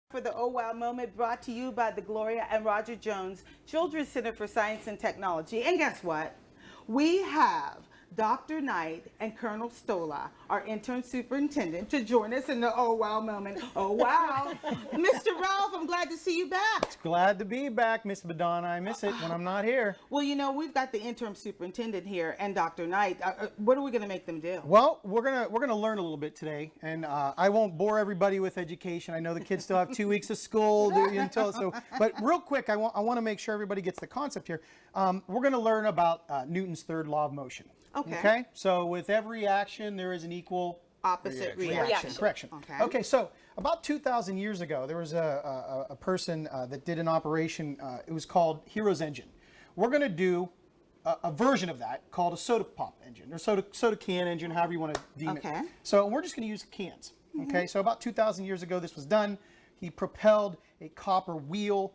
For the Oh Wow moment, brought to you by the Gloria and Roger Jones Children's Center for Science and Technology. And guess what? We have Dr. Knight and Colonel Stola, our intern superintendent, to join us in the Oh Wow moment. Oh wow. Mr. Ralf, I'm glad to see you back. Glad to be back, Miss Madonna. I miss it when I'm not here. Well, you know, we've got the interim superintendent here and Dr. Knight. What are we going to make them do? Well, we're gonna learn a little bit today, and I won't bore everybody with education. I know the kids still have 2 weeks of school until so. But real quick, I want to make sure everybody gets the concept here. We're gonna learn about Newton's third law of motion. Okay. So with every action, there is an equal Opposite reaction. Correction. Okay. So about 2,000 years ago, there was a person that did an operation. It was called Hero's engine. We're going to do a version of that called a soda pop engine or soda can engine, however you want to deem it. So we're just going to use cans. Okay. So about 2,000 years ago, this was done. He propelled a copper wheel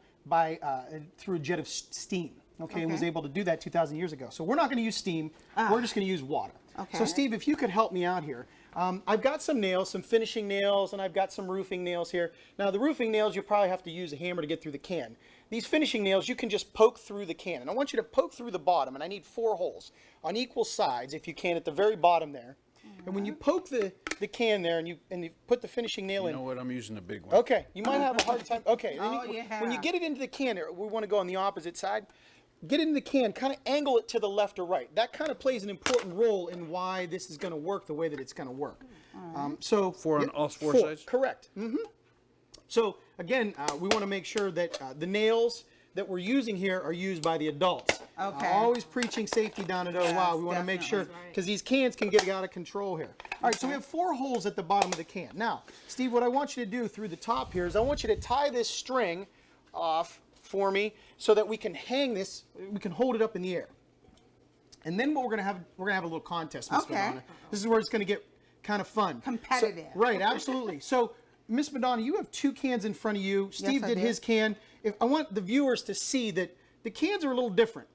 through a jet of steam. Okay, and was able to do that 2,000 years ago. So we're not going to use steam. We're just going to use water. So Steve, if you could help me out here. I've got some nails, some finishing nails, and I've got some roofing nails here. Now the roofing nails, you probably have to use a hammer to get through the can. These finishing nails, you can just poke through the can. And I want you to poke through the bottom, and I need 4 holes on equal sides, if you can, at the very bottom there. And when you poke the can there and you put the finishing nail in. You know what? I'm using a big one. Okay, you might have a hard time. Okay, when you get it into the can, we want to go on the opposite side. Get it in the can, kind of angle it to the left or right. That kind of plays an important role in why this is going to work the way that it's going to work. So on all four sides? Correct. So again, we want to make sure that the nails that we're using here are used by the adults. Always preaching safety down at Oh Wow. We want to make sure, because these cans can get out of control here. All right, so we have 4 holes at the bottom of the can. Now, Steve, what I want you to do through the top here is I want you to tie this string off for me so that we can hang this, we can hold it up in the air. And then what we're gonna have a little contest, Miss Madonna. This is where it's gonna get kind of fun. Competitive. So, right, absolutely. So Miss Madonna, you have 2 cans in front of you. Steve did his can. I want the viewers to see that the cans are a little different.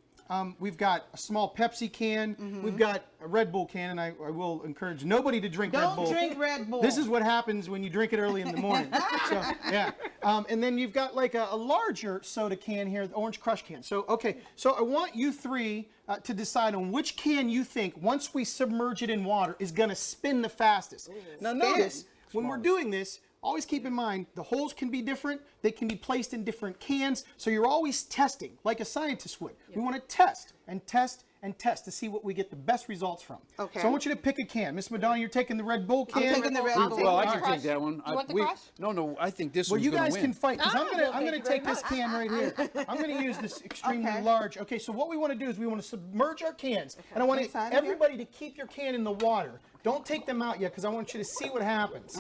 We've got a small Pepsi can. We've got a Red Bull can, and I will encourage nobody to drink Red Bull. Don't drink Red Bull. This is what happens when you drink it early in the morning. So, yeah. And then you've got like a larger soda can here, the Orange Crush can. So, okay. So I want you 3 to decide on which can you think, once we submerge it in water, is going to spin the fastest. Now notice, when we're doing this, always keep in mind, the holes can be different. They can be placed in different cans. So you're always testing, like a scientist would. We want to test and test and test to see what we get the best results from. So I want you to pick a can. Miss Madonna, you're taking the Red Bull can. I'm taking the Red Bull. Well, I can take that one. You want the crush? No, I think this one's Well, you going to guys win. can fight, because I'm gonna take this can right here. I'm gonna use this extremely large. Okay, so what we want to do is we want to submerge our cans, and I want everybody to keep your can in the water. Don't take them out yet, because I want you to see what happens.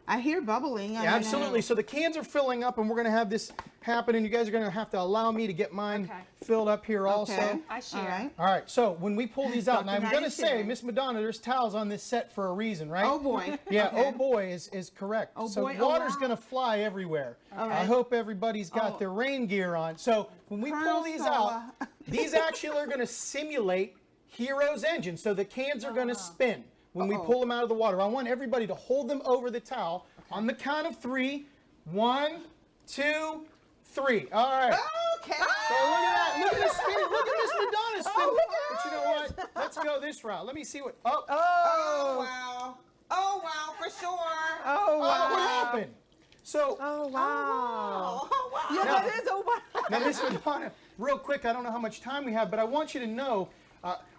I hear bubbling. Yeah, absolutely. So the cans are filling up, and we're going to have this happen, and you guys are going to have to allow me to get mine filled up here also. I share. All right. So when we pull these out, and I'm going to say, Miss Madonna, there's towels on this set for a reason, right? Oh boy. Yeah. Oh boy is correct. Oh so boy. water's going to fly everywhere. I hope everybody's got their rain gear on. So when we pull these out, these actually are going to simulate Hero's engine. So the cans are going to spin when we pull them out of the water. I want everybody to hold them over the towel on the count of 3. 1, 2, 3. All right. Okay. So look at that. Look at this spinning. Look at Miss Madonna spinning. But you know what? Let's go this route. Let me see what. Oh wow. Oh wow, for sure. Oh, what happened? So. Oh, wow. Oh wow. Yeah, that is oh wow. Now, Miss Madonna, real quick, I don't know how much time we have, but I want you to know,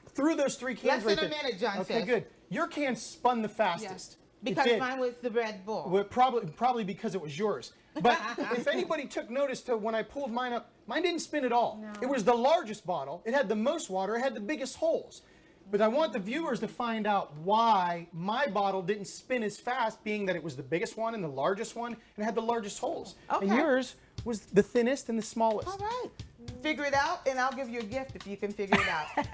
through those 3 cans Less than a minute, John Okay, says. good. Your can spun the fastest. Because mine was the Red Bull. Well, probably because it was yours. But if anybody took notice to when I pulled mine up, mine didn't spin at all. It was the largest bottle. It had the most water. It had the biggest holes. But I want the viewers to find out why my bottle didn't spin as fast, being that it was the biggest one and the largest one, and it had the largest holes. And yours was the thinnest and the smallest. All right. Figure it out, and I'll give you a gift if you can figure it out.